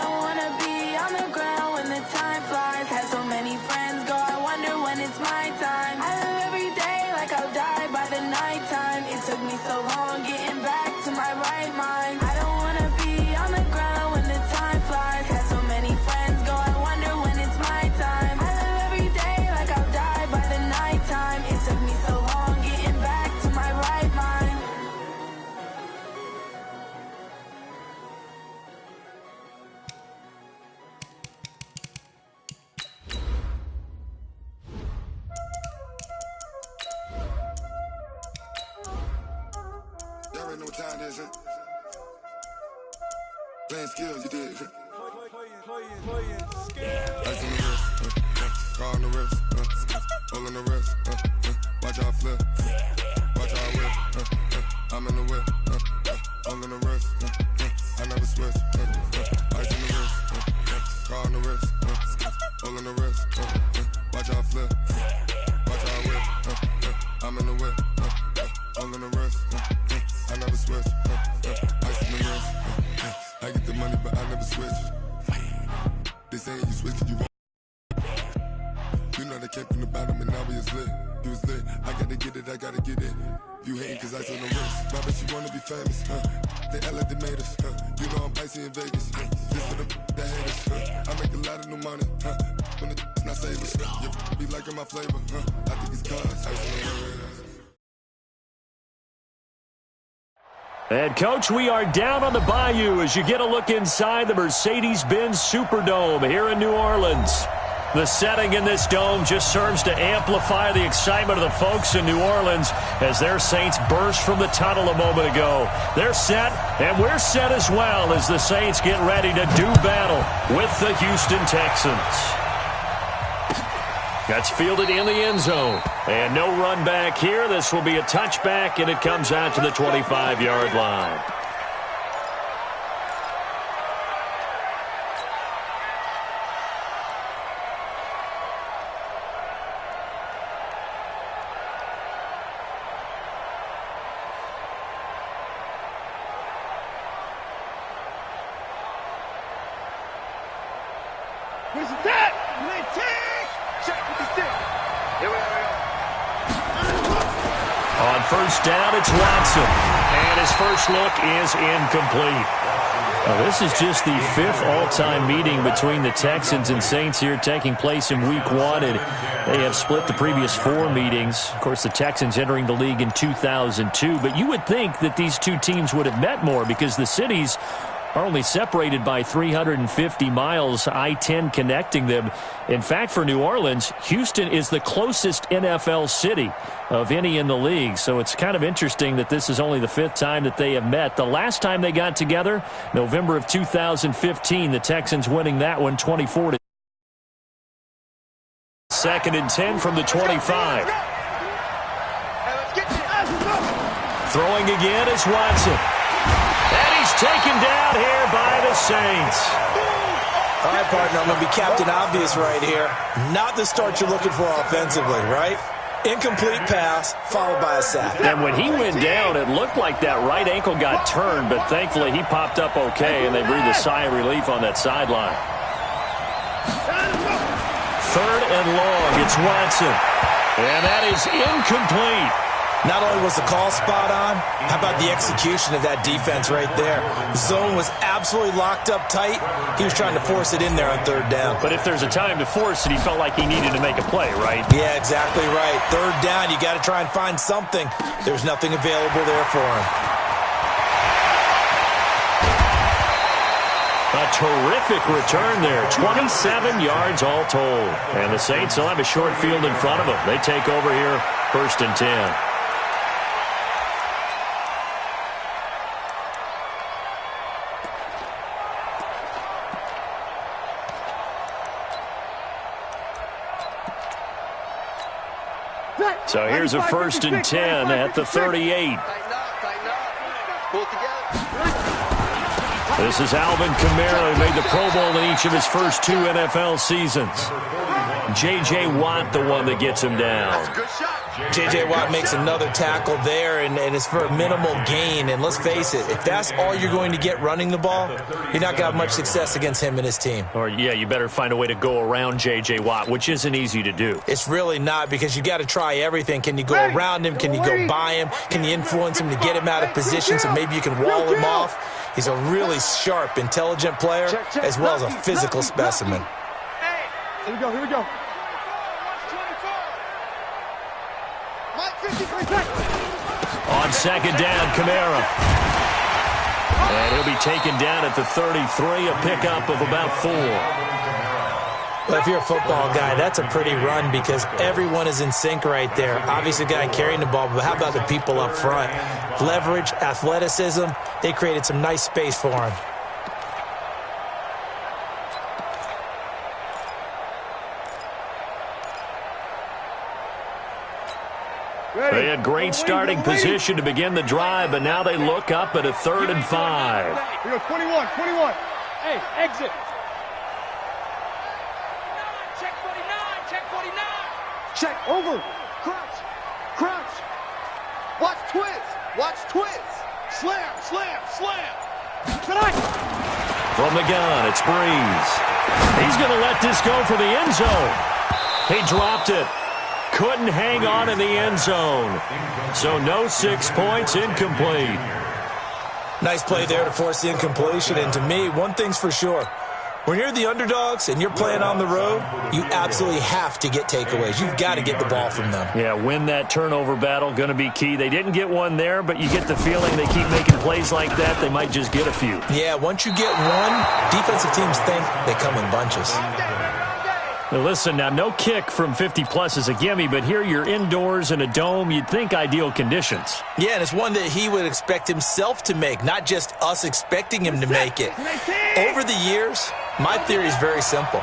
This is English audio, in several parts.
don't wanna be on the ground when the time flies. Had so many friends go, I wonder when it's my time. I live every day like I'll die by the nighttime. It took me so long getting back to my right mind. I don't wanna be on the ground when the time flies. Had so many friends go, I wonder when it's my time. I live every day like I'll die by the nighttime. It took me so long getting back to my right mind. Y'all already know what time it is, huh? Playing skills, you did, huh? Ice on the wrist, car on the wrist, hole in the wrist, watch out flip, watch out whip, I'm in the whip, hole in the wrist, I never switch, ice on the wrist, car on the wrist, hole in the wrist, watch out flip, watch out whip, I'm in the whip, hole in the wrist, I never switch, ice on the wrist, I get the money but I never switch. They saying you switch it, you won't. You know they came from the bottom and now we is lit. You was lit, I gotta get it, I gotta get it. You hating cause ice on the wrist. My bitch, you wanna be famous, They act like they made us, You know I'm icy in Vegas, This for the that haters, I make a lot of new money, When it's not savers, You be liking my flavor, I think it's cause ice on the wrist. And, Coach, we are down on the Bayou as you get a look inside the Mercedes-Benz Superdome here in New Orleans. The setting in this dome just serves to amplify the excitement of the folks in New Orleans as their Saints burst from the tunnel a moment ago. They're set, and we're set as well as the Saints get ready to do battle with the Houston Texans. That's fielded in the end zone. And no run back here. This will be a touchback, and it comes out to the 25-yard line. Where's the deck? Check with the stick. Here we go. On first down, it's Watson. And his first look is incomplete. Now, this is just the fifth all-time meeting between the Texans and Saints here taking place in Week 1. And they have split the previous 4 meetings. Of course, the Texans entering the league in 2002. But you would think that these two teams would have met more because the cities are only separated by 350 miles, I-10 connecting them. In fact, for New Orleans, Houston is the closest NFL city of any in the league. So it's kind of interesting that this is only the 5th time that they have met. The last time they got together, November of 2015, the Texans winning that one 24-. Second and 10 from the 25. Throwing again is Watson. And he's taken down here by the Saints. All right, partner, I'm going to be Captain Obvious right here. Not the start you're looking for offensively, right? Incomplete pass, followed by a sack. And when he went down, it looked like that right ankle got turned, but thankfully he popped up okay, and they breathed a sigh of relief on that sideline. Third and long, it's Watson. And that is incomplete. Not only was the call spot on, how about the execution of that defense right there? Zone was absolutely locked up tight. He was trying to force it in there on third down. But if there's a time to force it, he felt like he needed to make a play, right? Yeah, exactly right. Third down, you got to try and find something. There's nothing available there for him. A terrific return there. 27 yards all told. And the Saints will have a short field in front of them. They take over here, 1st and 10. So here's a 1st and 10 at the 38. This is Alvin Kamara, who made the Pro Bowl in each of his first 2 NFL seasons. J.J. Watt, the one that gets him down. That's a good shot. J.J. Watt makes another tackle there, and it's for a minimal gain. And let's face it, if that's all you're going to get running the ball, you're not going to have much success against him and his team. Or, yeah, you better find a way to go around J.J. Watt, which isn't easy to do. It's really not, because you got to try everything. Can you go around him? Can you go by him? Can you influence him to get him out of position so maybe you can wall him off? He's a really sharp, intelligent player, as well as a physical specimen. Here we go, here we go. On second down, Kamara. And he'll be taken down at the 33, a pickup of about 4. Well, if you're a football guy, that's a pretty run because everyone is in sync right there. Obviously, the guy carrying the ball, but how about the people up front? Leverage, athleticism, they created some nice space for him. They had great starting position to begin the drive, but now they look up at a 3rd and 5. Here we go, 21. Hey, exit. Check 49. Check, over. Crouch. Watch twist. Slam. Tonight. From the gun, it's Breeze. He's going to let this go for the end zone. He dropped it. Couldn't hang on in the end zone. So no 6 points, incomplete. Nice play there to force the incompletion. And to me, one thing's for sure. When you're the underdogs and you're playing on the road, you absolutely have to get takeaways. You've got to get the ball from them. Yeah, win that turnover battle, going to be key. They didn't get one there, but you get the feeling they keep making plays like that, they might just get a few. Yeah, once you get one, defensive teams think they come in bunches. Now listen, now no kick from 50-plus is a gimme, but here you're indoors in a dome. You'd think ideal conditions. Yeah, and it's one that he would expect himself to make, not just us expecting him to make it. Over the years, my theory is very simple.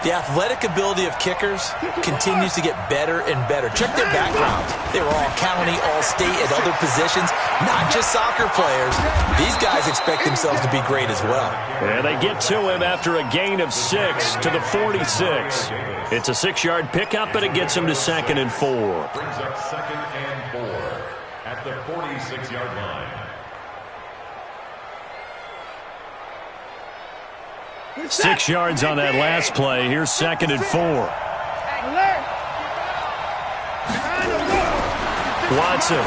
The athletic ability of kickers continues to get better and better. Check their backgrounds. They were all county, all state, at other positions, not just soccer players. These guys expect themselves to be great as well. And they get to him after a gain of 6 to the 46. It's a 6-yard pickup, and it gets him to 2nd and 4. Brings up 2nd and 4 at the 46-yard line. 6 yards on that last play. Here's 2nd and 4. Watson.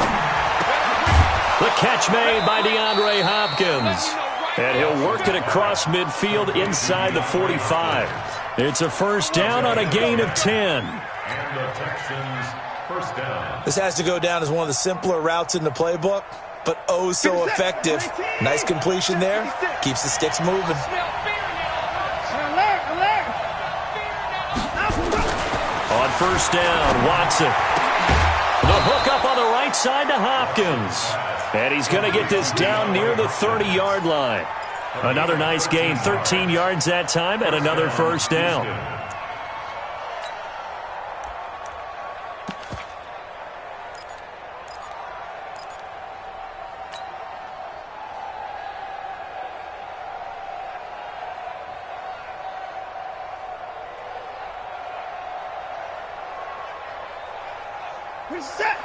The catch made by DeAndre Hopkins. And he'll work it across midfield inside the 45. It's a first down on a gain of 10. And the Texans first down. This has to go down as one of the simpler routes in the playbook, but oh so effective. Nice completion there. Keeps the sticks moving. On first down, Watson. The hook up on the right side to Hopkins. And he's going to get this down near the 30-yard line. Another nice gain, 13 yards that time, and another first down.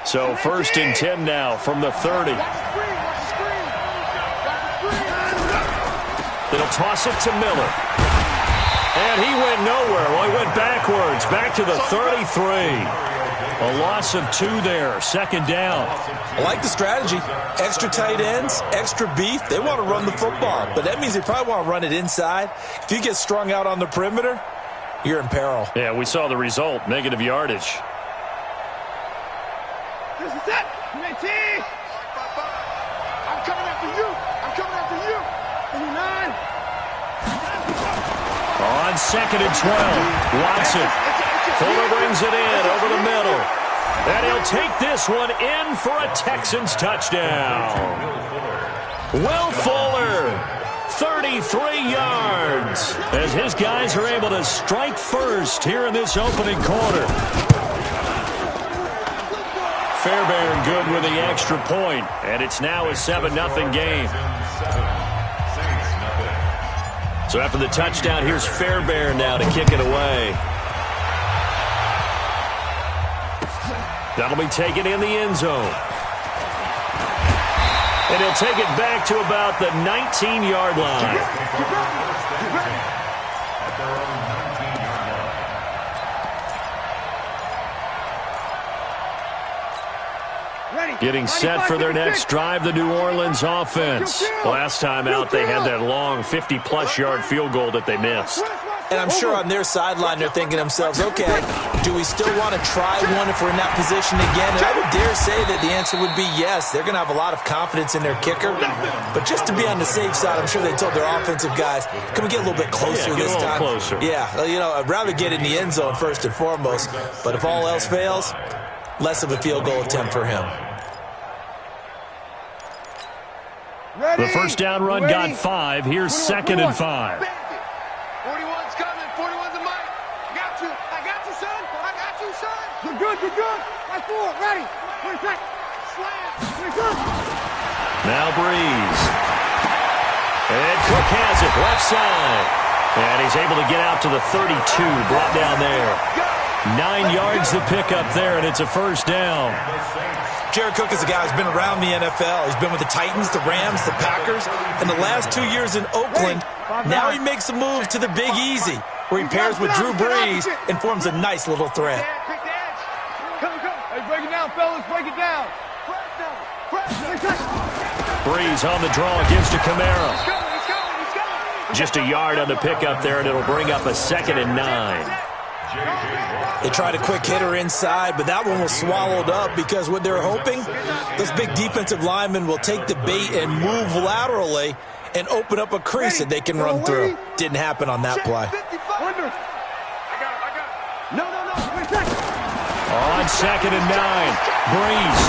So 1st and 10 now from the 30. They'll toss it to Miller. And he went nowhere. Well, he went backwards, back to the 33. A loss of 2 there, 2nd down. I like the strategy. Extra tight ends, extra beef. They want to run the football, but that means they probably want to run it inside. If you get strung out on the perimeter, you're in peril. Yeah, we saw the result, negative yardage. This is it. I'm coming after you. 89. On 2nd and 12, Watson. Fuller brings it in over the middle. And he'll take this one in for a Texans touchdown. Will Fuller, 33 yards, as his guys are able to strike first here in this opening quarter. Fairbairn good with the extra point, and it's now a 7-0 game. So after the touchdown, here's Fairbairn now to kick it away. That'll be taken in the end zone. And he'll take it back to about the 19-yard line. Getting set for their next drive, the New Orleans offense. Last time out, they had that long 50-plus yard field goal that they missed. And I'm sure on their sideline they're thinking to themselves, okay, do we still want to try one if we're in that position again? And I would dare say that the answer would be yes. They're going to have a lot of confidence in their kicker. But just to be on the safe side, I'm sure they told their offensive guys, can we get a little bit closer this time? Closer. Yeah, you know, I'd rather get in the end zone first and foremost. But if all else fails, less of a field goal attempt for him. The first down run got 5. Here's 2nd and 5. 41's coming. 41's a mic. I got you, son. I got you, son. You're good. That's 4. Ready. 20 seconds. Slam. Now Breeze. And Cook has it left side. And he's able to get out to the 32. Brought down there. 9 yards to pick up there, and it's a first down. Jared Cook is a guy who's been around the NFL. He's been with the Titans, the Rams, the Packers, and the last 2 years in Oakland. Now he makes a move to the Big Easy, where he pairs with Drew Brees and forms a nice little threat. Come. Hey, break it down, fellas. Break it down. Breeze on the draw, gives to Kamara. He's coming. Just a yard on the pickup there, and it'll bring up a 2nd and 9. They tried a quick hitter inside, but that one was swallowed up because what they're hoping, those big defensive linemen will take the bait and move laterally and open up a crease that they can run through. Didn't happen on that play. No. On 2nd and 9, Breeze.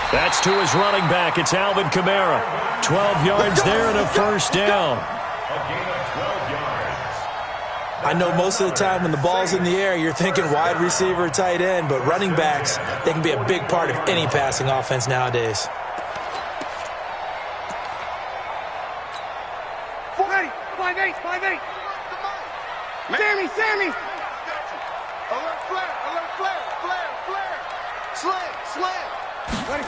That's to his running back. It's Alvin Kamara. 12 yards there and a first down. I know most of the time when the ball's in the air, you're thinking wide receiver, tight end, but running backs, they can be a big part of any passing offense nowadays. Ready, 5'8". Sammy. Alert flare. Slam. Ready,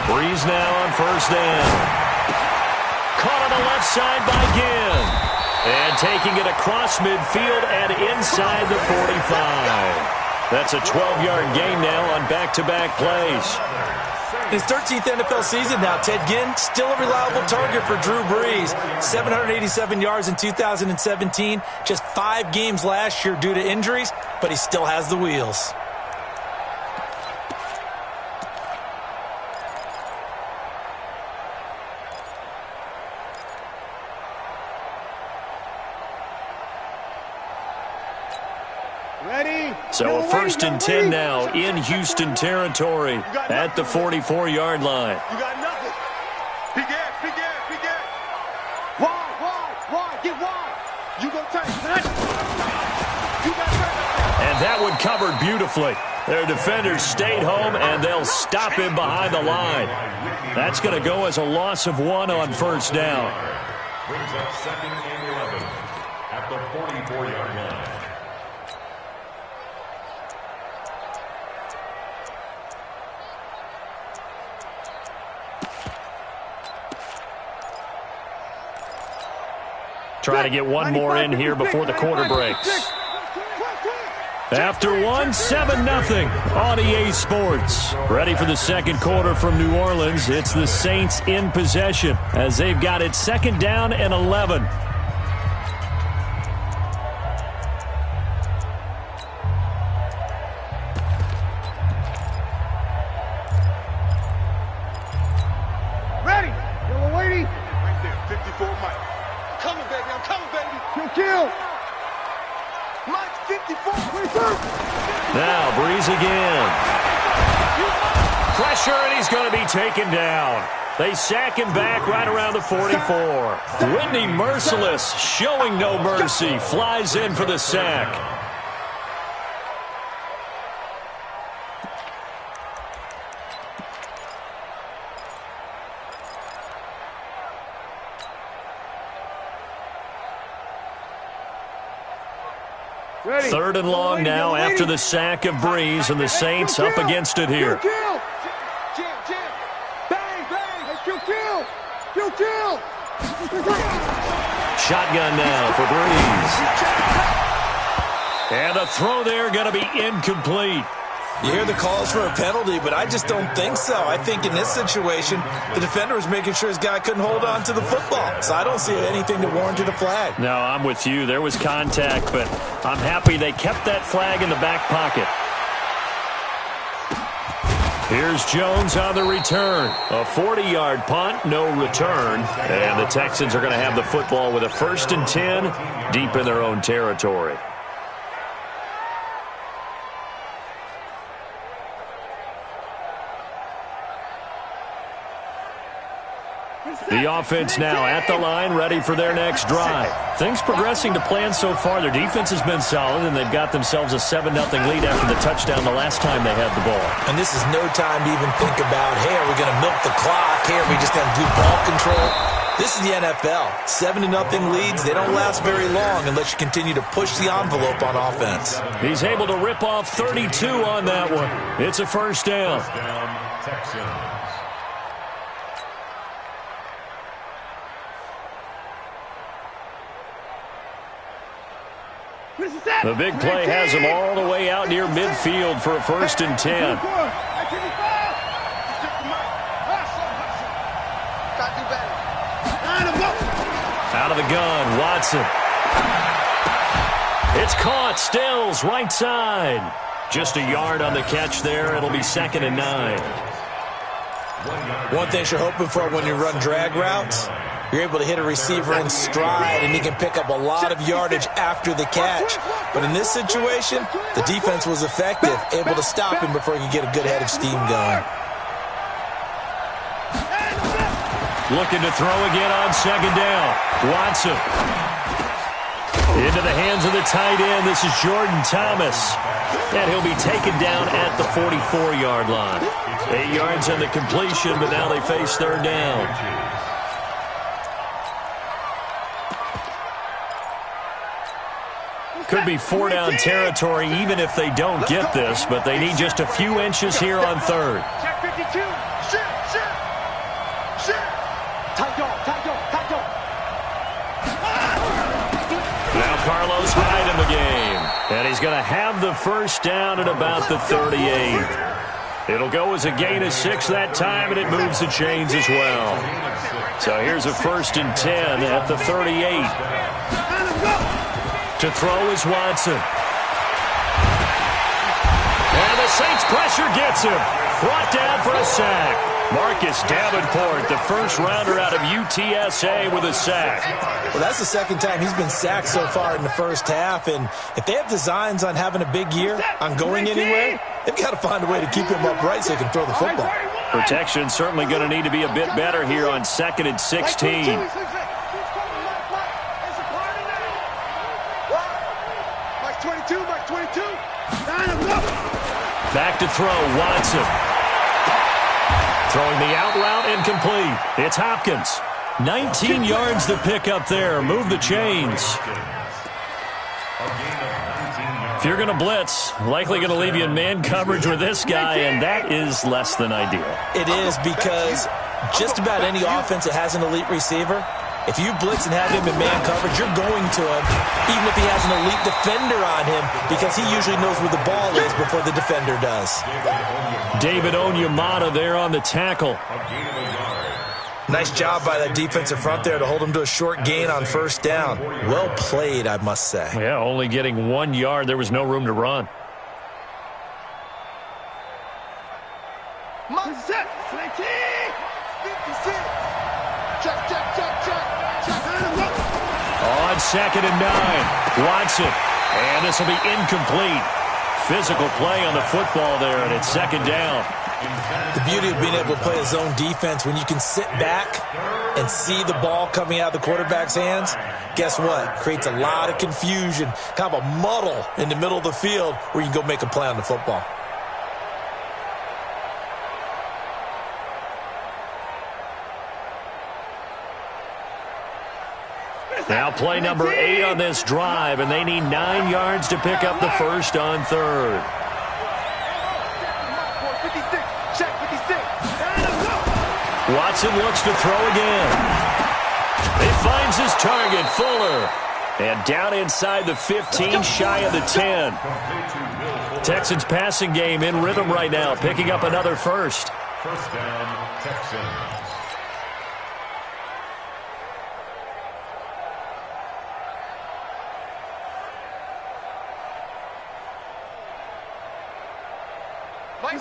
Breeze now on first down. Caught on the left side by Ginn. And taking it across midfield and inside the 45. That's a 12-yard gain now on back-to-back plays. His 13th NFL season now, Ted Ginn, still a reliable target for Drew Brees. 787 yards in 2017, just 5 games last year due to injuries, but he still has the wheels. So a 1st and 10 now in Houston territory at the 44-yard line. You got nothing. Big air. Wide. Get wide. You go tight. You got tight. And that one covered beautifully. Their defenders stayed home, and they'll stop him behind the line. That's going to go as a loss of 1 on first down. Brings up 2nd and 11 at the 44-yard line. Try to get one more in here before the quarter breaks. After 7-0 on EA Sports. Ready for the second quarter from New Orleans. It's the Saints in possession as they've got it 2nd down and 11. Ready. Yellow lady. Right there. 54 Mike. I'm coming, baby. Kill. Mike, 54. Now Breeze again. Pressure, and he's going to be taken down. They sack him back right around the 44. Whitney Merciless, showing no mercy, flies in for the sack. Third and long now after the sack of Breeze, and the Saints up against it here. Kill! Bang, bang! Kill! Shotgun now for Breeze. And the throw there going to be incomplete. You hear the calls for a penalty, but I just don't think so. I think in this situation, the defender was making sure his guy couldn't hold on to the football. So I don't see anything that warranted a flag. No, I'm with you. There was contact, but I'm happy they kept that flag in the back pocket. Here's Jones on the return. A 40-yard punt, no return. And the Texans are going to have the football with a 1st and 10 deep in their own territory. The offense now at the line, ready for their next drive. Things progressing to plan so far. Their defense has been solid, and they've got themselves a 7-0 lead after the touchdown the last time they had the ball. And this is no time to even think about, hey, are we going to milk the clock? Hey, are we just going to do ball control? This is the NFL. 7-0 leads, they don't last very long unless you continue to push the envelope on offense. He's able to rip off 32 on that one. It's a 1st down. Texans. The big play has them all the way out near midfield for a 1st and 10. Out of the gun, Watson. It's caught, Stills, right side. Just a yard on the catch there. It'll be 2nd and 9. One thing you're hoping for when you run drag routes, you're able to hit a receiver in stride, and he can pick up a lot of yardage after the catch. But in this situation, the defense was effective, able to stop him before he could get a good head of steam going. Looking to throw again on 2nd down. Watson. Into the hands of the tight end. This is Jordan Thomas. And he'll be taken down at the 44-yard line. 8 yards on the completion, but now they face 3rd down. Could be 4-down territory even if they don't get this, but they need just a few inches here on 3rd. Check 52. Shit. Tight dog. Now Carlos Hyde in the game. And he's going to have the 1st down at about the 38. It'll go as a gain of 6 that time, and it moves the chains as well. So here's a 1st and 10 at the 38. To throw is Watson. And the Saints pressure gets him. Brought down for a sack. Marcus Davenport, the 1st rounder out of UTSA with a sack. Well, that's the 2nd time he's been sacked so far in the 1st half. And if they have designs on having a big year, on going anywhere, they've got to find a way to keep him upright so they can throw the football. Protection certainly going to need to be a bit better here on 2nd and 16. Back to throw, Watson. Throwing the out route, incomplete. It's Hopkins. 19 yards to pick up there. Move the chains. If you're going to blitz, likely going to leave you in man coverage with this guy, and that is less than ideal. It is, because just about any offense that has an elite receiver, if you blitz and have him in man coverage, you're going to him, even if he has an elite defender on him, because he usually knows where the ball is before the defender does. David Onyemata there on the tackle. Nice job by that defensive front there to hold him to a short gain on 1st down. Well played, I must say. Yeah, only getting 1 yard. There was no room to run. On 2nd and 9, Watson. And this will be incomplete. Physical play on the football there, and it's 2nd down. The beauty of being able to play a zone defense, when you can sit back and see the ball coming out of the quarterback's hands, guess what? Creates a lot of confusion, kind of a muddle in the middle of the field where you can go make a play on the football. Now play number 8 on this drive, and they need 9 yards to pick up the first on third. Watson looks to throw again. He finds his target, Fuller. And down inside the 15, shy of the 10. Texans passing game in rhythm right now, picking up another first. First down, Texans.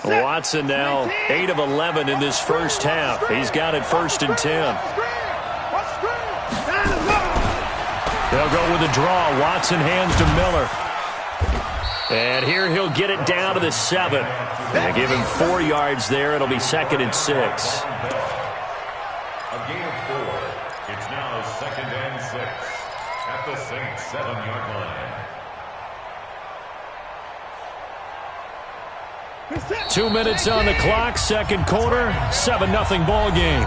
Watson now 8 of 11 in this first half. He's got it 1st and 10. They'll go with a draw. Watson hands to Miller. And here he'll get it down to the 7. They give him 4 yards there. It'll be 2nd and 6. A gain of 4. It's now 2nd and 6 at the Saints 7-yard line. 2 minutes on the clock, second quarter, 7-0 ball game.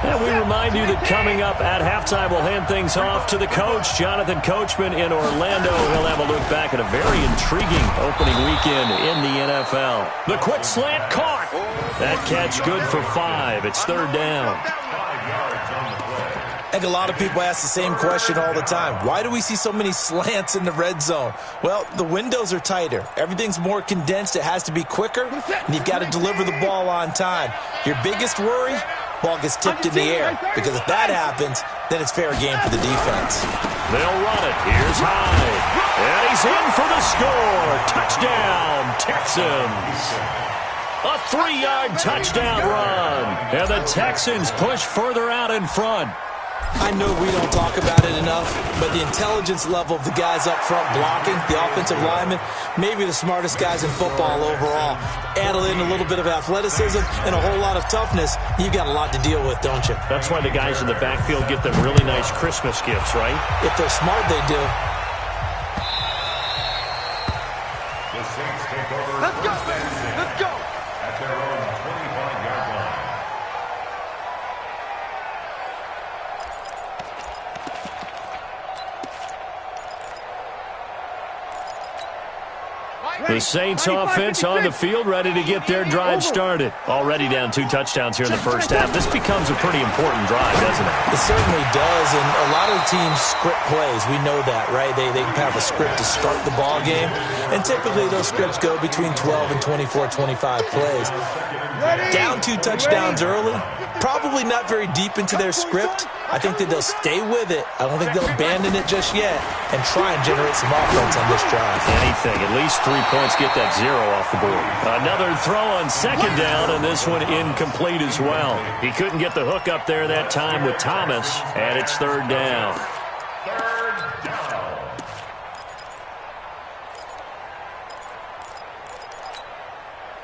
And we remind you that coming up at halftime, we'll hand things off to the coach, Jonathan Coachman in Orlando. He'll have a look back at a very intriguing opening weekend in the NFL. The quick slant caught. That catch good for 5. It's 3rd down. 5 yards on the play. I think a lot of people ask the same question all the time. Why do we see so many slants in the red zone? Well, the windows are tighter. Everything's more condensed. It has to be quicker, and you've got to deliver the ball on time. Your biggest worry? Ball gets tipped in the air, because if that happens, then it's fair game for the defense. They'll run it. Here's Hyde. And he's in for the score. Touchdown, Texans. A 3-yard touchdown run. And the Texans push further out in front. I know we don't talk about it enough, but the intelligence level of the guys up front blocking, the offensive linemen, maybe the smartest guys in football overall. Add in a little bit of athleticism and a whole lot of toughness, you've got a lot to deal with, don't you? That's why the guys in the backfield get them really nice Christmas gifts, right? If they're smart, they do. The Saints take over. Let's go, baby. Let's go. At their own 25-yard line. The Saints offense on the field, ready to get their drive started. Already down 2 touchdowns here in the first half. This becomes a pretty important drive, doesn't it? It certainly does, and a lot of the teams script plays. We know that, right? They have a script to start the ball game, and typically those scripts go between 12 and 24, 25 plays. Down 2 touchdowns early, probably not very deep into their script. I think that they'll stay with it. I don't think they'll abandon it just yet and try and generate some offense on this drive. Anything, at least 3 points, get that 0 off the board. Another throw on 2nd down, and this one incomplete as well. He couldn't get the hook up there that time with Thomas, and it's 3rd down. 3rd down.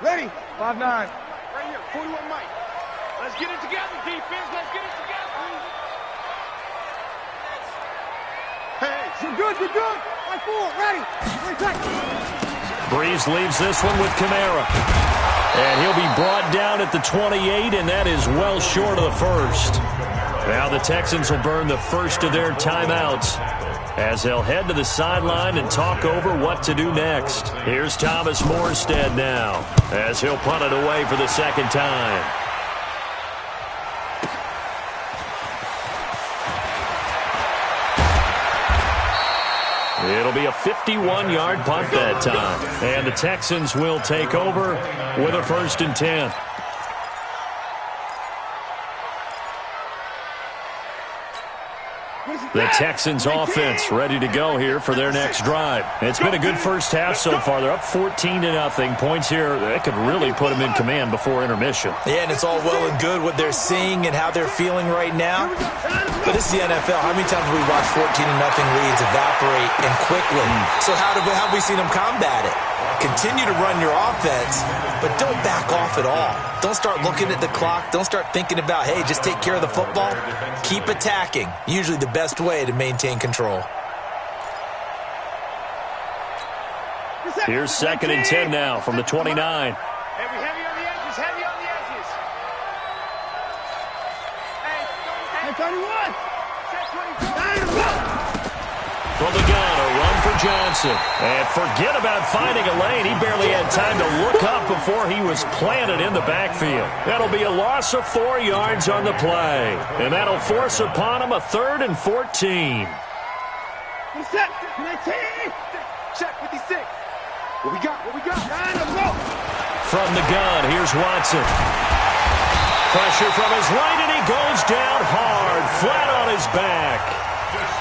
Ready? 5-9. Right here, 41 Mike. Let's get it together, defense. Let's get it together. Hey, you're good, you're good. 5-4, ready. Breeze leaves this one with Kamara. And he'll be brought down at the 28, and that is well short of the first. Now the Texans will burn the first of their timeouts as they'll head to the sideline and talk over what to do next. Here's Thomas Morstead now as he'll punt it away for the 2nd time. It'll be a 51-yard punt that time. And the Texans will take over with a 1st and 10. The Texans offense ready to go here for their next drive. It's been a good first half so far. They're up 14-0. Points here, that could really put them in command before intermission. Yeah, and it's all well and good what they're seeing and how they're feeling right now. But this is the NFL. How many times have we watched 14-0 leads evaporate and quickly? So how have we seen them combat it? Continue to run your offense, but don't back off at all. Don't start looking at the clock. Don't start thinking about, hey, just take care of the football. Keep attacking. Usually the best way to maintain control. Here's 2nd and 10 now from the 29. Heavy on the edges, heavy on the edges. 31. From the gun, a run for Johnson. And forget about finding a lane. He barely had time to look up before he was planted in the backfield. That'll be a loss of 4 yards on the play. And that'll force upon him a 3rd and 14. Set. 19. Check 56. What we got? From the gun, here's Watson. Pressure from his right, and he goes down hard, flat on his back.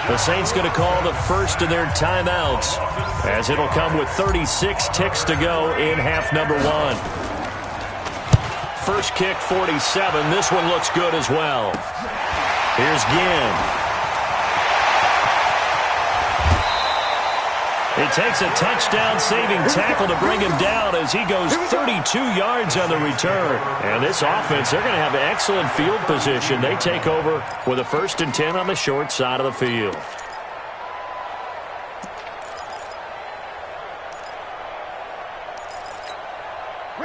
The Saints going to call the first of their timeouts, as it'll come with 36 ticks to go in half number 1. First kick, 47. This one looks good as well. Here's Ginn. It takes a touchdown-saving tackle to bring him down as he goes 32 yards on the return. And this offense, they're going to have excellent field position. They take over with a 1st and 10 on the short side of the field.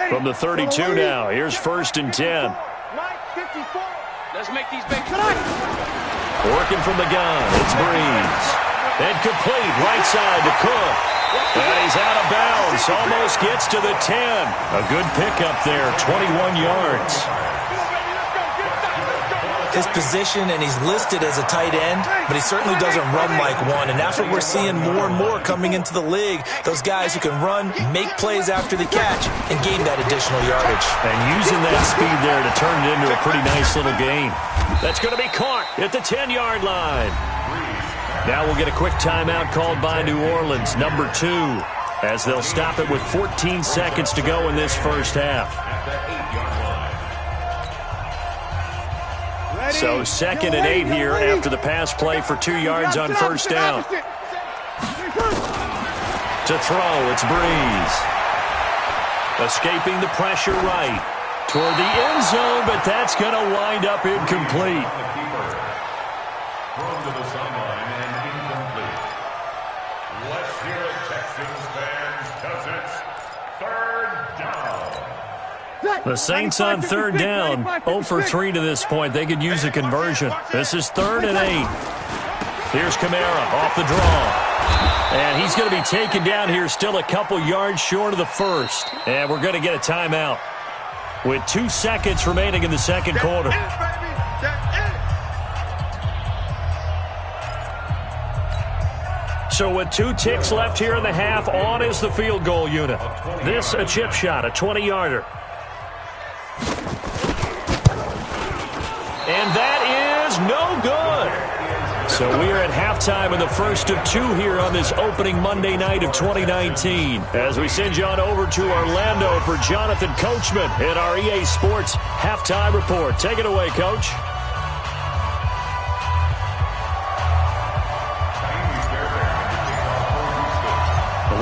From the 32 now, here's 1st and 10. Let's make these big. Working from the gun, it's Breeze. And complete, right side to Cook. And he's out of bounds, almost gets to the 10. A good pickup there, 21 yards. His position, and he's listed as a tight end, but he certainly doesn't run like one, and that's what we're seeing more and more coming into the league. Those guys who can run, make plays after the catch, and gain that additional yardage. And using that speed there to turn it into a pretty nice little gain. That's going to be caught at the 10-yard line. Now we'll get a quick timeout called by New Orleans, number 2, as they'll stop it with 14 seconds to go in this first half. So 2nd and 8 here after the pass play for 2 yards on 1st down. To throw, it's Breeze. Escaping the pressure right toward the end zone, but that's going to wind up incomplete. Thrown to the sideline and incomplete. Let's hear it, Texans fans, because it's 3rd down. The Saints on 3rd down, 0 for 3 to this point. They could use a conversion. This is 3rd and 8. Here's Kamara off the draw. And he's going to be taken down here, still a couple yards short of the 1st. And we're going to get a timeout with 2 seconds remaining in the 2nd quarter. So with 2 ticks left here in the half, on is the field goal unit. This a chip shot, a 20-yarder. And that is no good. So we are at halftime in the first of 2 here on this opening Monday night of 2019. As we send you on over to Orlando for Jonathan Coachman in our EA Sports Halftime Report. Take it away, Coach.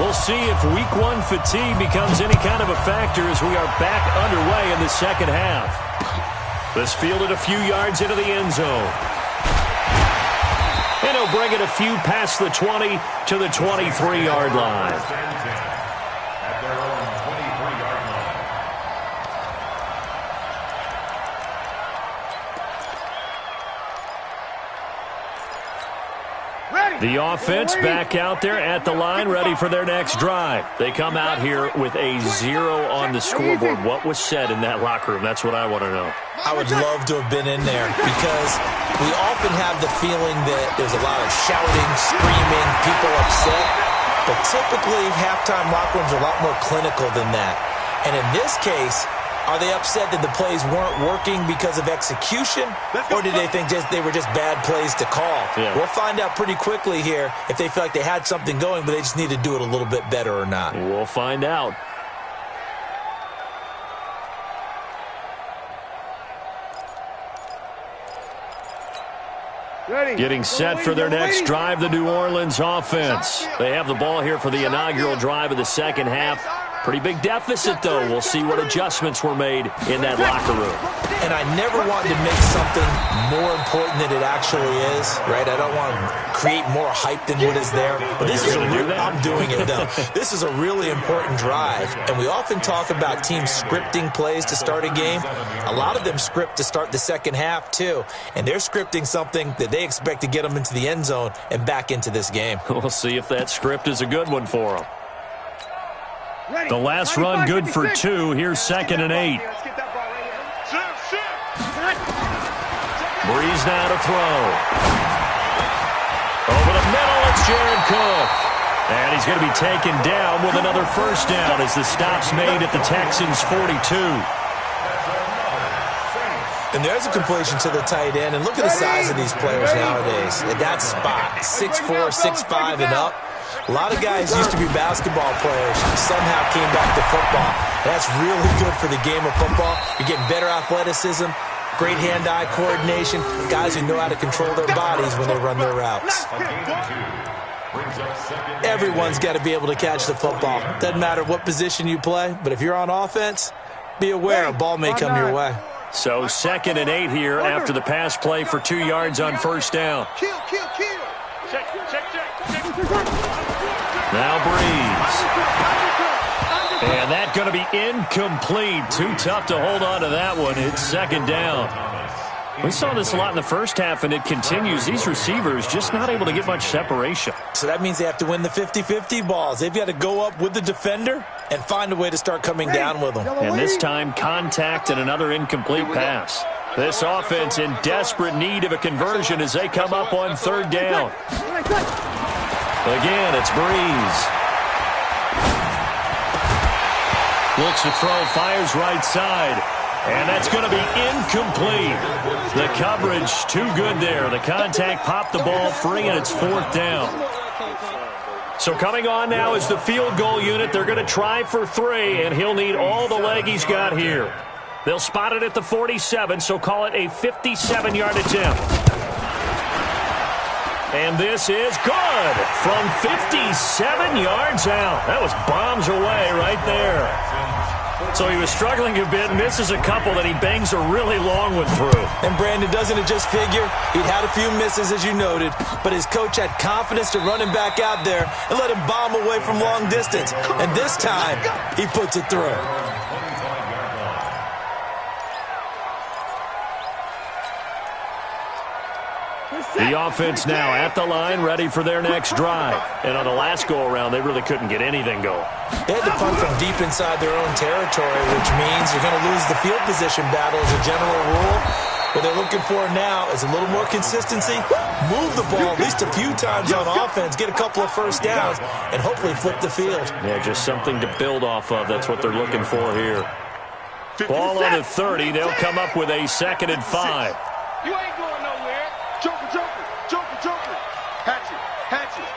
We'll see if Week 1 fatigue becomes any kind of a factor as we are back underway in the 2nd half. This fielded a few yards into the end zone. And he'll bring it a few past the 20 to the 23-yard line. At their own 23-yard line. The offense back out there at the line, ready for their next drive. They come out here with a 0 on the scoreboard. What was said in that locker room? That's what I want to know. I would love to have been in there because we often have the feeling that there's a lot of shouting, screaming, people upset. But typically, halftime locker rooms are a lot more clinical than that. And in this case, are they upset that the plays weren't working because of execution, or did they think they were just bad plays to call? Yeah. We'll find out pretty quickly here if they feel like they had something going, but they just need to do it a little bit better or not. We'll find out. Getting set for their next drive, the New Orleans offense. They have the ball here for the inaugural drive of the 2nd half. Pretty big deficit, though. We'll see what adjustments were made in that locker room. and I never want to make something more important than it actually is, right? I don't want to create more hype than what is there. But this is I'm doing it, though. This is a really important drive, and we often talk about teams scripting plays to start a game. A lot of them script to start the second half, too, and they're scripting something that they expect to get them into the end zone and back into this game. We'll see if that script is a good one for them. The last run good for 2. Here's 2nd and 8. Breeze now to throw. Over the middle, it's Jared Cook. And he's going to be taken down with another first down as the stop's made at the Texans' 42. And there's a completion to the tight end. And look at the size of these players nowadays. At that spot, 6'4", 6'5", and up. A lot of guys used to be basketball players, somehow came back to football. That's really good for the game of football. You're getting better athleticism, great hand-eye coordination, guys who know how to control their bodies when they run their routes. Everyone's got to be able to catch the football. Doesn't matter what position you play, but if you're on offense, be aware a ball may come your way. So 2nd and 8 here after the pass play for 2 yards on first down. Now Breeze. And that's going to be incomplete. Too tough to hold on to that one. It's 2nd down. We saw this a lot in the first half, and it continues. These receivers just not able to get much separation. So that means they have to win the 50-50 balls. They've got to go up with the defender and find a way to start coming down with them. And this time, contact and another incomplete pass. This offense in desperate need of a conversion as they come up on 3rd down. Again, it's Breeze. Looks to throw, fires right side. And that's going to be incomplete. The coverage too good there. The contact popped the ball free, and it's 4th down. So coming on now is the field goal unit. They're going to try for 3, and he'll need all the leg he's got here. They'll spot it at the 47, so call it a 57-yard attempt. And this is good from 57 yards out. That was bombs away right there. So he was struggling a bit, misses a couple, then he bangs a really long one through. And Brandon, doesn't it just figure? He'd had a few misses, as you noted, but his coach had confidence to run him back out there and let him bomb away from long distance. And this time, he puts it through. The offense now at the line, ready for their next drive. And on the last go-around, they really couldn't get anything going. They had to punt from deep inside their own territory, which means you're going to lose the field position battle as a general rule. What they're looking for now is a little more consistency, move the ball at least a few times on offense, get a couple of first downs, and hopefully flip the field. Yeah, just something to build off of. That's what they're looking for here. Ball on the 30. They'll come up with a 2nd and 5. You ain't going nowhere. Joker, Joker, Joker, Joker. Hatchet, Hatchet.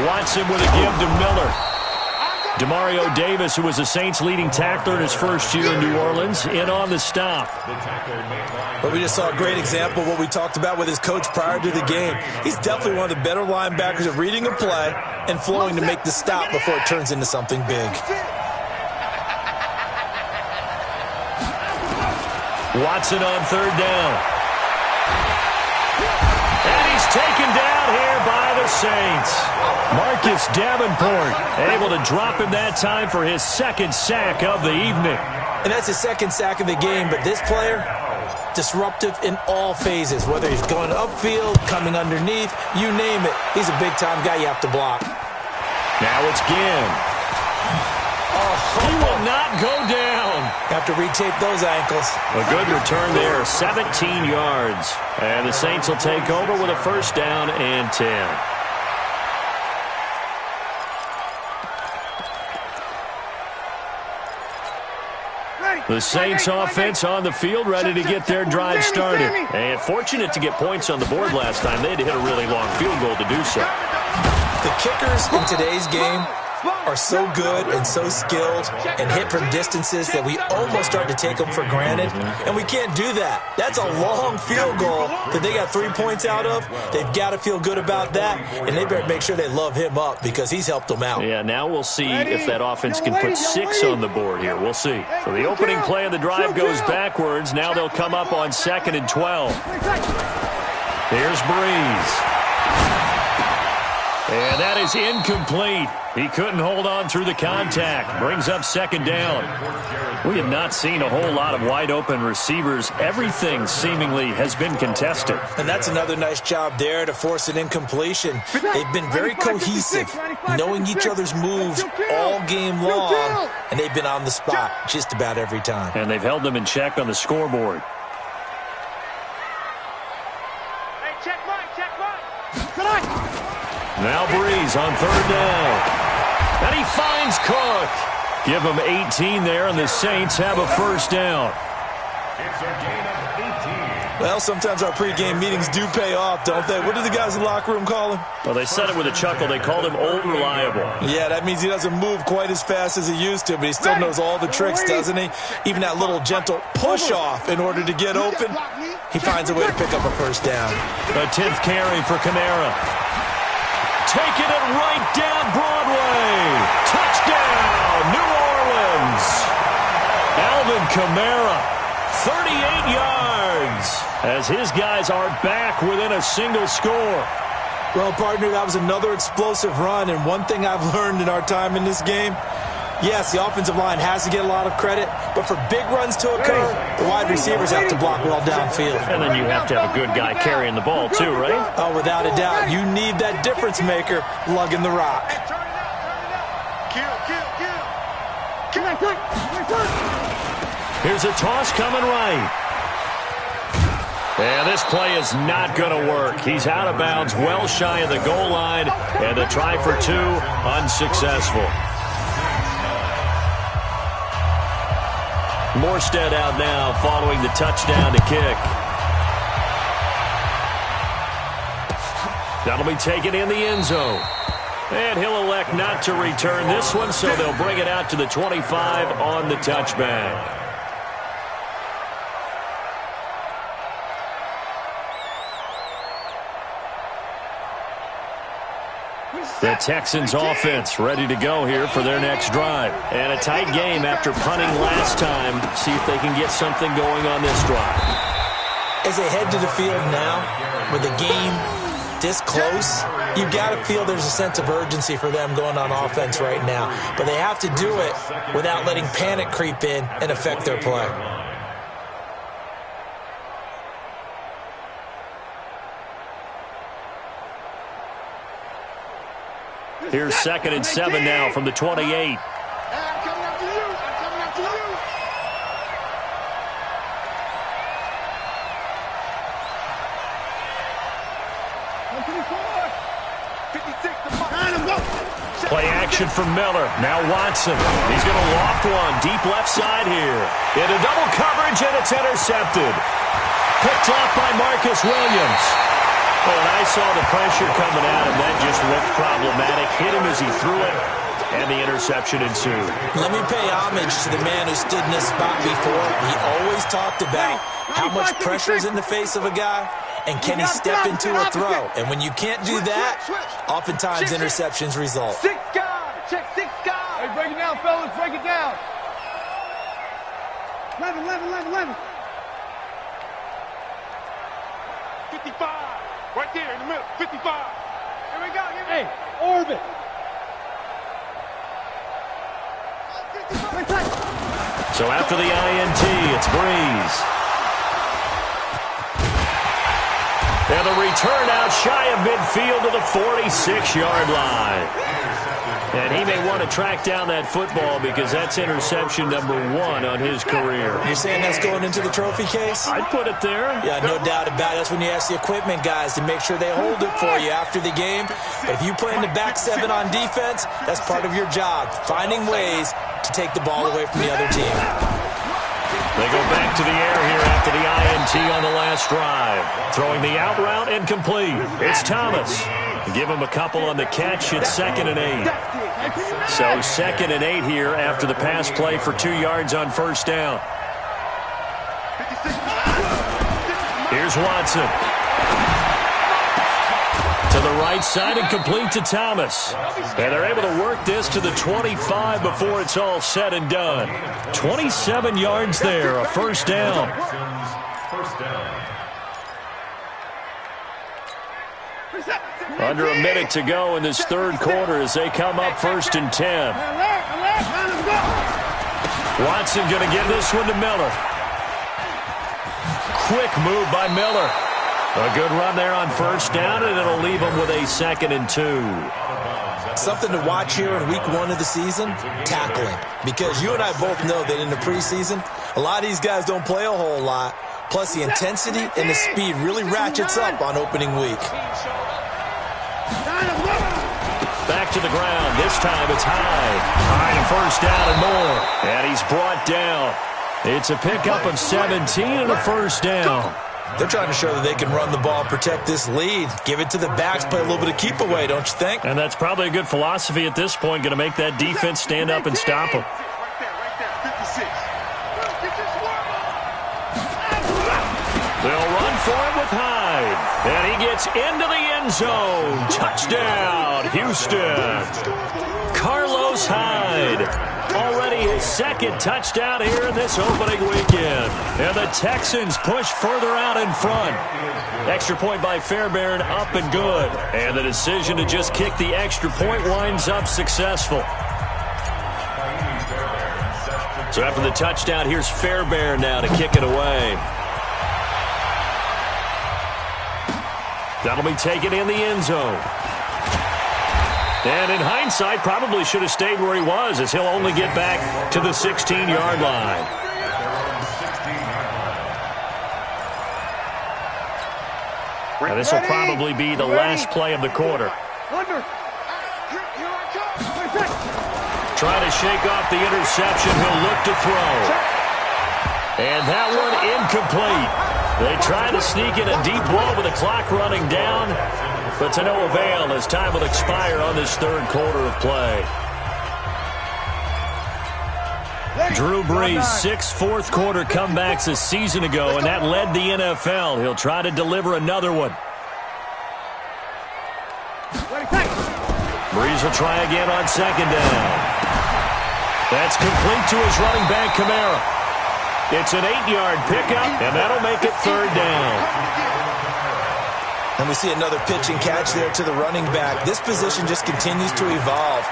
Watson with a give to Miller. Demario Davis, who was the Saints' leading tackler in his first year in New Orleans, in on the stop. But we just saw a great example of what we talked about with his coach prior to the game. He's definitely one of the better linebackers at reading a play and flowing to make the stop before it turns into something big. Watson on 3rd down. And he's taken down here by the Saints. Marcus Davenport able to drop him that time for his 2nd sack of the evening. And that's his 2nd sack of the game, but this player, disruptive in all phases, whether he's going upfield, coming underneath, you name it. He's a big-time guy you have to block. Now it's Ginn. He will not go down. Have to retape those ankles. A good return there, 17 yards. And the Saints will take over with a first down and 10. The Saints offense on the field, ready to get their drive started. And fortunate to get points on the board last time. They had to hit a really long field goal to do so. The kickers in today's game are so good and so skilled and hit from distances that we almost start to take them for granted, and we can't do that. That's a long field goal that they got 3 points out of. They've got to feel good about that, and they better make sure they love him up because he's helped them out. Yeah, now we'll see if that offense can put 6 on the board here. We'll see. So the opening play of the drive goes backwards. Now they'll come up on 2nd and 12. Here's Breeze. And that is incomplete. He couldn't hold on through the contact. Brings up 2nd down. We have not seen a whole lot of wide-open receivers. Everything seemingly has been contested. And that's another nice job there to force an incompletion. They've been very cohesive, knowing each other's moves all game long, and they've been on the spot just about every time. And they've held them in check on the scoreboard. Hey, check Mike. Now Breeze on 3rd down. And he finds Cook. Give him 18 there, and the Saints have a 1st down. It's a gain of 18. Well, sometimes our pregame meetings do pay off, don't they? What do the guys in the locker room call him? Well, they said it with a chuckle. They called him Old Reliable. Yeah, that means he doesn't move quite as fast as he used to, but he still knows all the tricks, doesn't he? Even that little gentle push-off in order to get open. He finds a way to pick up a 1st down. A 10th carry for Kamara. Taking it right down Broadway. Touchdown, New Orleans. Alvin Kamara, 38 yards, as his guys are back within a single score. Well, partner, that was another explosive run, and one thing I've learned in our time in this game, yes, the offensive line has to get a lot of credit, but for big runs to occur, the wide receivers have to block well downfield. And then you have to have a good guy carrying the ball too, right? Oh, without a doubt. You need that difference maker lugging the rock. Turn it out. Kill. Here's a toss coming right. And this play is not going to work. He's out of bounds, well shy of the goal line, and the try for 2 unsuccessful. Morstead out now following the touchdown to kick. That'll be taken in the end zone. And he'll elect not to return this one, so they'll bring it out to the 25 on the touchback. The Texans offense ready to go here for their next drive. And a tight game after punting last time. See if they can get something going on this drive. As they head to the field now, with the game this close, you've got to feel there's a sense of urgency for them going on offense right now. But they have to do it without letting panic creep in and affect their play. Here's 2nd and 7 now from the 28. I'm coming after you. I'm coming after you. Come to the forward. 56 to 5. Play action from Miller. Now Watson. He's going to loft one deep left side here. Into double coverage, and it's intercepted. Picked off by Marcus Williams. Oh, and I saw the pressure coming at him. That just looked problematic. Hit him as he threw it, and the interception ensued. Let me pay homage to the man who stood in this spot before. He always talked about how much pressure is in the face of a guy, and can he step into a throw. And when you can't do that, oftentimes interceptions result. 6 guys. Check 6 guys. Hey, break it down, fellas. Break it down. 11. 55. Right there in the middle. 55. Here we go. Hey, orbit. So after the INT, it's Breeze. And the return out shy of midfield to the 46-yard line. And he may want to track down that football because that's interception number 1 on his career. You're saying that's going into the trophy case? I'd put it there. Yeah, no doubt about it. That's when you ask the equipment guys to make sure they hold it for you after the game. But if you play in the back 7 on defense, that's part of your job, finding ways to take the ball away from the other team. They go back to the air here after the INT on the last drive. Throwing the out route incomplete. It's Thomas. Give him a couple on the catch. It's 2nd and 8. So 2nd and 8 here after the pass play for 2 yards on first down. Here's Watson. To the right side and complete to Thomas. And they're able to work this to the 25 before it's all said and done. 27 yards there, a first down. Under a minute to go in this third quarter as they come up 1st and 10. Watson going to give this one to Miller. Quick move by Miller. A good run there on first down, and it'll leave them with a 2nd and 2. Something to watch here in week 1 of the season, tackling. Because you and I both know that in the preseason, a lot of these guys don't play a whole lot. Plus, the intensity and the speed really ratchets up on opening week. Back to the ground. This time it's Hyde. Hyde a first down and more. And he's brought down. It's a pickup of 17 and a first down. They're trying to show that they can run the ball and protect this lead. Give it to the backs, play a little bit of keep away, don't you think? And that's probably a good philosophy at this point, going to make that defense stand up and stop them. They'll run for it with Hyde. And he gets into the end zone. Touchdown, Houston. Carlos Hyde. Already his 2nd touchdown here in this opening weekend. And the Texans push further out in front. Extra point by Fairbairn, up and good. And the decision to just kick the extra point winds up successful. So after the touchdown, here's Fairbairn now to kick it away. That'll be taken in the end zone. And in hindsight, probably should have stayed where he was, as he'll only get back to the 16-yard line. Now, this will probably be the last play of the quarter. Trying to shake off the interception. He'll look to throw. And that one incomplete. They try to sneak in a deep ball with the clock running down, but to no avail as time will expire on this third quarter of play. Drew Brees, 6 fourth-quarter comebacks a season ago, and that led the NFL. He'll try to deliver another one. Brees will try again on 2nd down. That's complete to his running back, Kamara. It's an 8-yard pickup, and that'll make it 3rd down. And we see another pitch and catch there to the running back. This position just continues to evolve.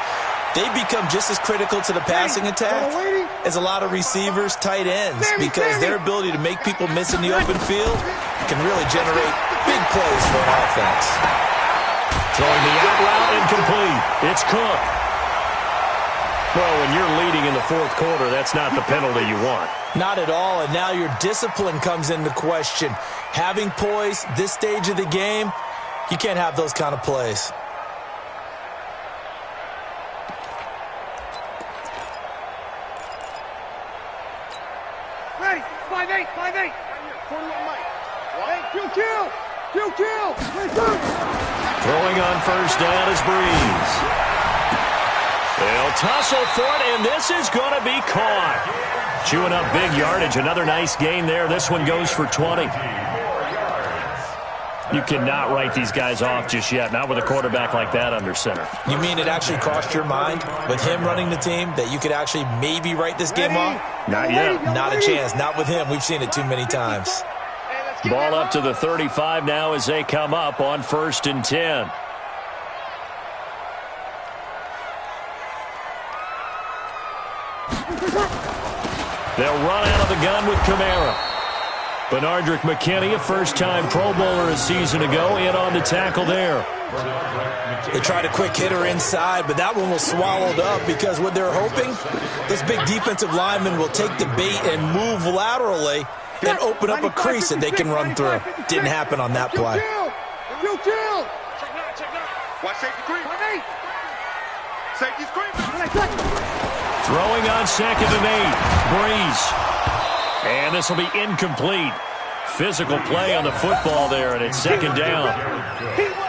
They become just as critical to the passing attack as a lot of receivers, tight ends, because their ability to make people miss in the open field can really generate big plays for an offense. Throwing the out route incomplete. It's Cook. Well, when you're leading in the fourth quarter, that's not the penalty you want. Not at all, and now your discipline comes into question. Having poise this stage of the game, you can't have those kind of plays. Ready, 5-8, 5-8. 41 Mike. Kill. Throwing on first down is Brees. They'll tussle for it, and this is going to be caught. Chewing up big yardage. Another nice gain there. This one goes for 20. You cannot write these guys off just yet, not with a quarterback like that under center. You mean it actually crossed your mind with him running the team that you could actually maybe write this game off? Not yet. Not a chance. Not with him. We've seen it too many times. Ball up to the 35 now as they come up on 1st and 10. They'll run out of the gun with Kamara. Benardrick McKinney, a first-time Pro Bowler a season ago, in on the tackle there. They tried a quick hitter inside, but that one was swallowed up because what they're hoping, this big defensive lineman will take the bait and move laterally and open up a crease that they can run through. Didn't happen on that play. Watch safety creep. Safety creep. Throwing on 2nd and 8. Brees. And this will be incomplete. physical play on the football there, and it's second down.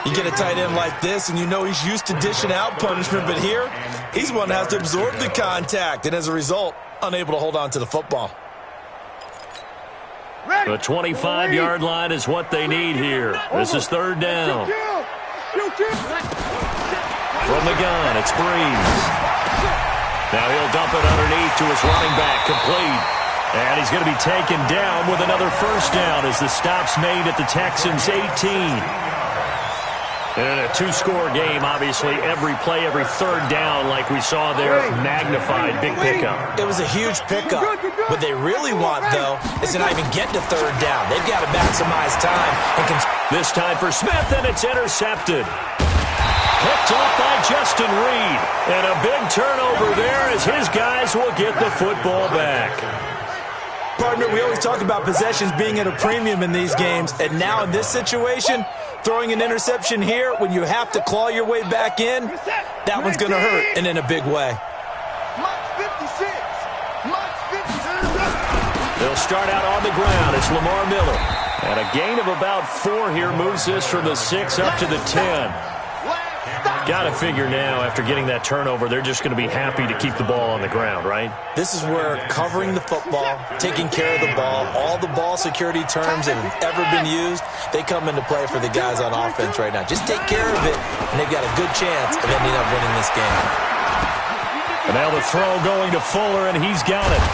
You get a tight end like this, and you know he's used to dishing out punishment, but here, he's one that has to absorb the contact, and as a result, unable to hold on to the football. The 25-yard line is what they need here. This is third down. From the gun, it's Breeze. Now he'll dump it underneath to his running back, complete. And he's going to be taken down with another first down as the stop's made at the Texans' 18. And in a two-score game, obviously, every play, every third down, like we saw there, magnified, big pickup. It was a huge pickup. What they really want, though, is to not even get to third down. They've got to maximize time. This time for Smith, and it's intercepted. Picked off by Justin Reed. And a big turnover there as his guys will get the football back. Partner, we always talk about possessions being at a premium in these games, and now in this situation, throwing an interception here when you have to claw your way back in, that one's going to hurt, and in a big way. They'll start out on the ground. It's Lamar Miller. And a gain of about 4 here moves this from the 6 up to the 10. Got to figure now, after getting that turnover, they're just going to be happy to keep the ball on the ground, right? This is where covering the football, taking care of the ball, all the ball security terms that have ever been used, they come into play for the guys on offense right now. Just take care of it, and they've got a good chance of ending up winning this game. And now the throw going to Fuller, and he's got it.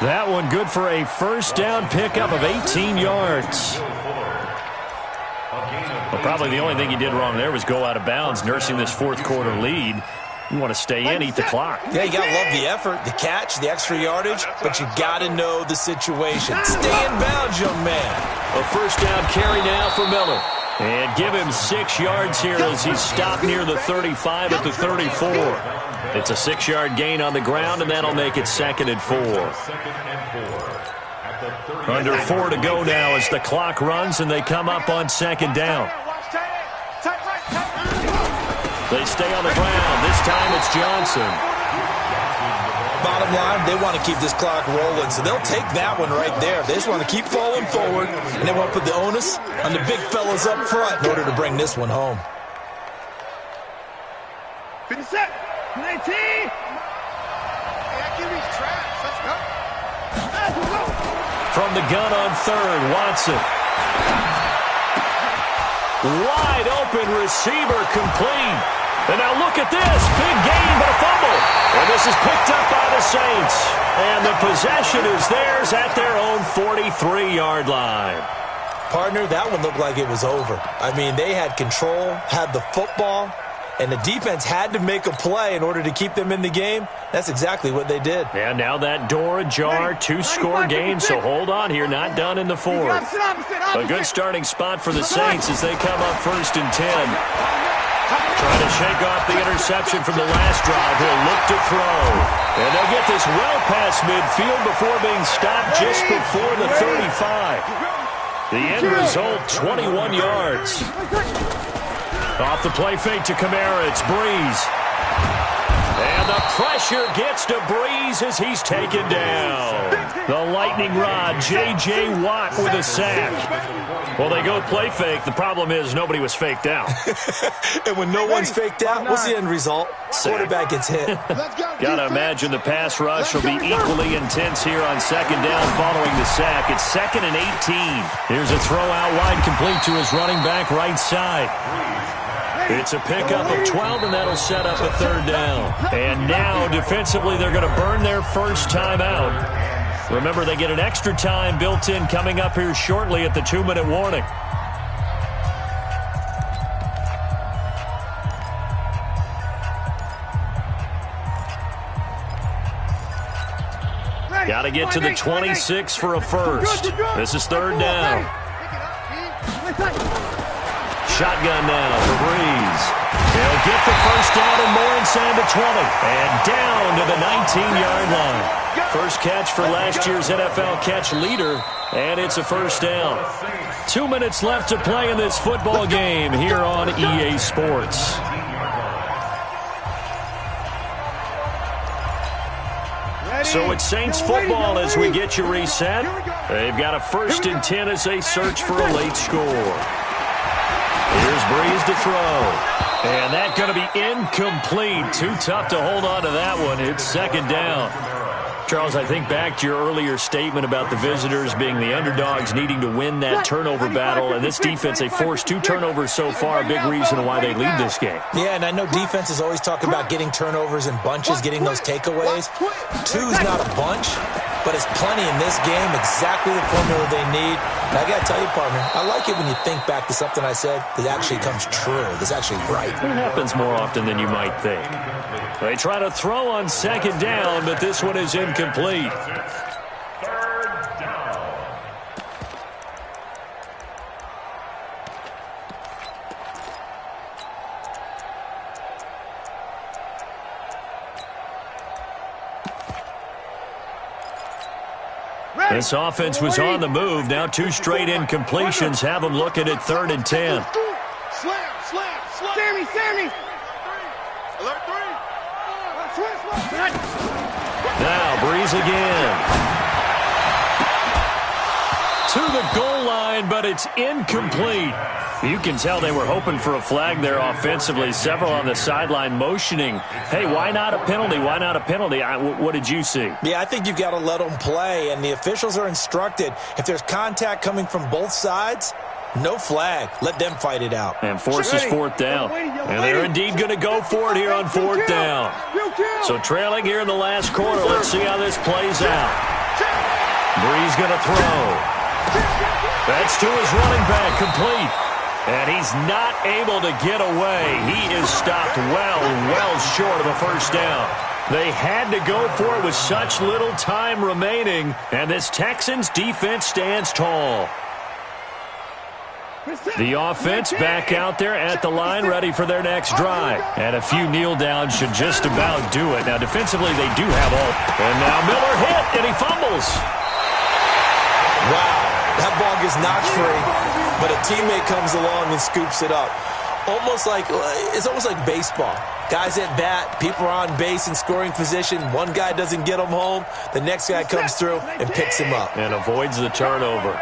That one good for a first down pickup of 18 yards. Well, probably the only thing he did wrong there was go out of bounds, nursing this fourth quarter lead. You want to stay in, eat the clock. Yeah, you got to love the effort, the catch, the extra yardage, but you got to know the situation. Stay in bounds, young man. A first down carry now for Miller. And give him 6 yards here as he's stopped near the 35 at the 34. It's a 6-yard gain on the ground, and that'll make it 2nd and 4. Under 4 to go now as the clock runs, and they come up on 2nd down. They stay on the ground. This time it's Johnson. Bottom line, they want to keep this clock rolling, so they'll take that one right there. They just want to keep falling forward, and they want to put the onus on the big fellas up front in order to bring this one home. 50 set. 19. From the gun on 3rd, Watson. Wide open receiver, complete. And now look at this. Big gain, but a fumble. And this is picked up by the Saints. And the possession is theirs at their own 43-yard line. Partner, that one looked like it was over. I mean, they had control, had the football, and the defense had to make a play in order to keep them in the game. That's exactly what they did. And now that door ajar, 2-score game, so hold on here, not done in the 4th. A good starting spot for the Saints as they come up 1st and 10. Trying to shake off the interception from the last drive. He'll look to throw. And they'll get this well past midfield before being stopped just before the 35. The end result, 21 yards. Off the play fake to Kamara, it's Breeze. And the pressure gets to Breeze as he's taken down. The lightning rod, J.J. Watt with a sack. Well, they go play fake. The problem is nobody was faked out. And when no one's faked out, what's the end result? Quarterback gets hit. Got to imagine the pass rush will be equally intense here on 2nd down following the sack. It's 2nd and 18. Here's a throw out wide, complete to his running back right side. It's a pickup of 12, and that'll set up a 3rd down. And now, defensively, they're going to burn their first time out. Remember, they get an extra time built in coming up here shortly at the 2-minute warning. Got to get to the 26 for a first. This is 3rd down. Shotgun now for Breeze. They'll get the first down and more inside the 20. And down to the 19-yard line. First catch for last year's NFL catch leader, and it's a first down. 2 minutes left to play in this football game here on EA Sports. So it's Saints football as we get you reset. They've got a 1st and 10 as they search for a late score. Here's Breeze to throw. And that's going to be incomplete. Too tough to hold on to that one. It's 2nd down. Charles, I think back to your earlier statement about the visitors being the underdogs needing to win that turnover battle. And this defense, they forced 2 turnovers so far, a big reason why they lead this game. Yeah, and I know defenses always talk about getting turnovers in bunches, getting those takeaways. 2's not a bunch, but it's plenty in this game, exactly the formula they need. And I got to tell you, partner, I like it when you think back to something I said that actually comes true, that's actually right. It happens more often than you might think. They try to throw on 2nd down, but this one is incomplete. 3rd down. This offense was on the move. Now 2 straight incompletions have them looking at 3rd and 10. Slam. Sammy. Alert 3. Now Breeze again. To the goal line, but it's incomplete. You can tell they were hoping for a flag there offensively. Several on the sideline motioning, hey, why not a penalty? Why not a penalty? What did you see? Yeah, I think you've got to let them play, and the officials are instructed. If there's contact coming from both sides, no flag. Let them fight it out. And forces 4th down. And they're indeed going to go for it here on 4th down. So trailing here in the last quarter. Let's see how this plays out. Breeze going to throw. That's to his running back, complete. And he's not able to get away. He is stopped well short of a 1st down. They had to go for it with such little time remaining. And this Texans defense stands tall. The offense back out there at the line, ready for their next drive. And a few kneel downs should just about do it. Now, defensively, they do have all. And now Miller hit, and he fumbles. Wow, that ball gets knocked free, but a teammate comes along and scoops it up. It's almost like baseball. Guys at bat, people are on base in scoring position. One guy doesn't get him home. The next guy comes through and picks him up. And avoids the turnover.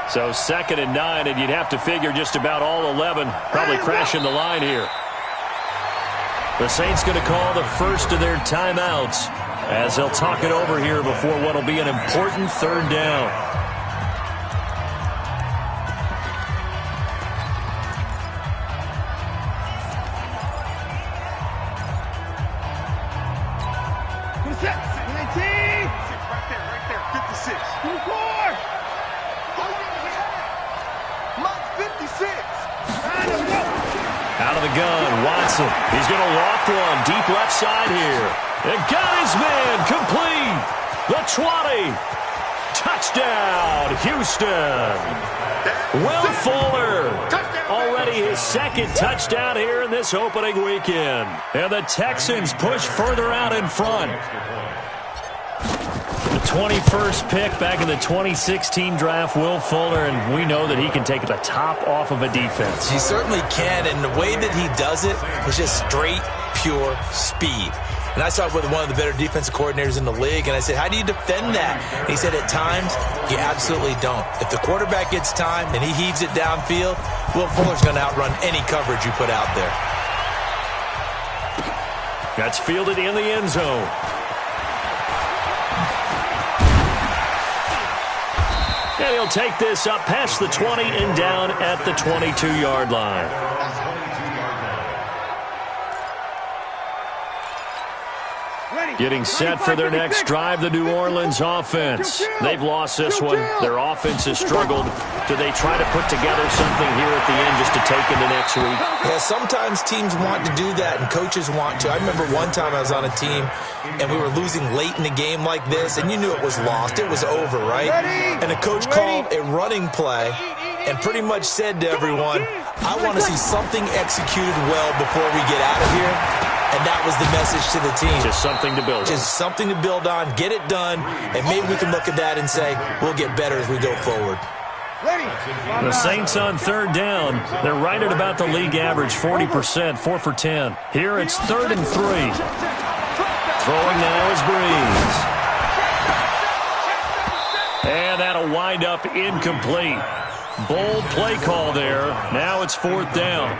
So 2nd and 9, and you'd have to figure just about all 11 probably crashing the line here. The Saints going to call the first of their timeouts as they'll talk it over here before what will be an important 3rd down. Out of the gun, Watson. He's going to loft one deep left side here. And got his man complete. The 20. Touchdown, Houston. Will Fuller. Already his 2nd touchdown here in this opening weekend. And the Texans push further out in front. The 21st pick back in the 2016 draft, Will Fuller, and we know that he can take the top off of a defense. He certainly can, and the way that he does it is just straight, pure speed. And I saw it with one of the better defensive coordinators in the league, and I said, how do you defend that? And he said, at times, you absolutely don't. If the quarterback gets time and he heaves it downfield, Will Fuller's going to outrun any coverage you put out there. That's fielded in the end zone. And he'll take this up past the 20 and down at the 22-yard line. Getting set for their next drive, the New Orleans offense. They've lost this one. Their offense has struggled. Do they try to put together something here at the end just to take into next week? Yeah, sometimes teams want to do that and coaches want to. I remember one time I was on a team and we were losing late in the game like this, and you knew it was lost. It was over, right? And the coach called a running play and pretty much said to everyone, I want to see something executed well before we get out of here. And that was the message to the team. Just something to build on. Just something to build on, get it done, and maybe we can look at that and say, we'll get better as we go forward. The Saints on 3rd down. They're right at about the league average, 40%, 4 for 10. Here it's 3rd and 3. Throwing now is Breeze. that'll wind up incomplete. Bold play call there. Now it's 4th down.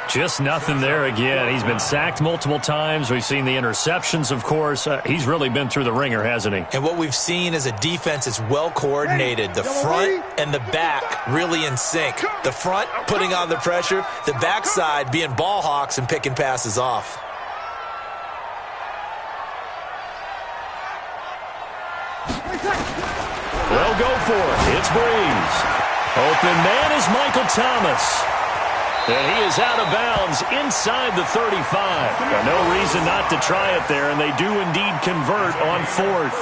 Just nothing there again. He's been sacked multiple times. We've seen the interceptions, of course. He's really been through the ringer, hasn't he? And what we've seen is a defense that's well coordinated. The front and the back really in sync. The front putting on the pressure. The backside being ball hawks and picking passes off. They'll go for it. It's Breeze. Open man is Michael Thomas. And he is out of bounds inside the 35. No reason not to try it there, and they do indeed convert on 4th.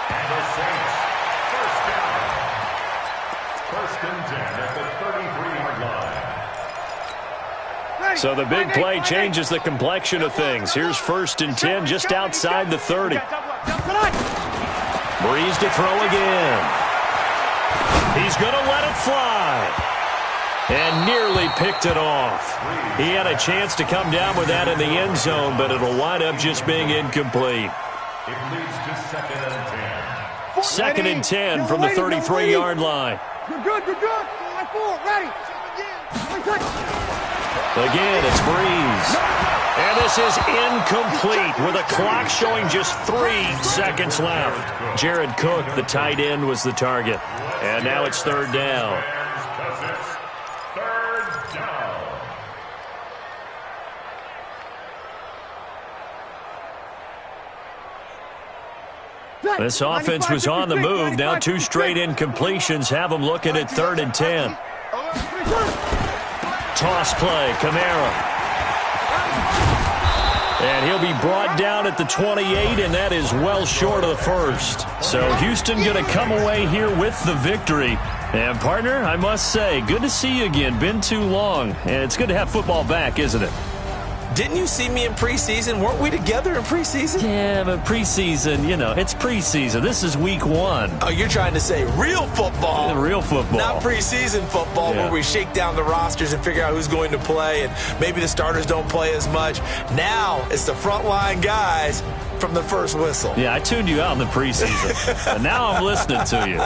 And the Saints, first down. 1st and 10 at the 33-yard line. So the big play changes the complexion of things. Here's 1st and 10 just outside the 30. Breeze to throw again. He's going to let it fly. And nearly picked it off. He had a chance to come down with that in the end zone, but it'll wind up just being incomplete. It leads to 2nd and 10. 2nd and 10 from the 33-yard line. You're good, you're good. Line 4, ready. Again, it's Breeze. And this is incomplete with a clock showing just 3 seconds left. Jared Cook, the tight end, was the target. And now it's 3rd down. This offense was on the move. Now 2 straight incompletions have them looking at 3rd and 10. Toss play, Kamara. And he'll be brought down at the 28, and that is well short of the 1st. So Houston going to come away here with the victory. And, partner, I must say, good to see you again. Been too long. And it's good to have football back, isn't it? Didn't you see me in preseason? Weren't we together in preseason? Yeah, but preseason, you know, it's preseason. This is week 1. Oh, you're trying to say real football. Real football. Not preseason football where we shake down the rosters and figure out who's going to play, and maybe the starters don't play as much. Now it's the frontline guys from the first whistle. Yeah, I tuned you out in the preseason. And now I'm listening to you.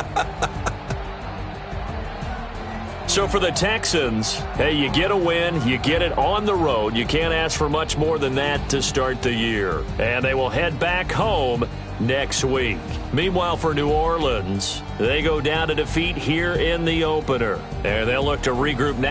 So for the Texans, hey, you get a win, you get it on the road. You can't ask for much more than that to start the year. And they will head back home next week. Meanwhile, for New Orleans, they go down to defeat here in the opener. And they'll look to regroup now.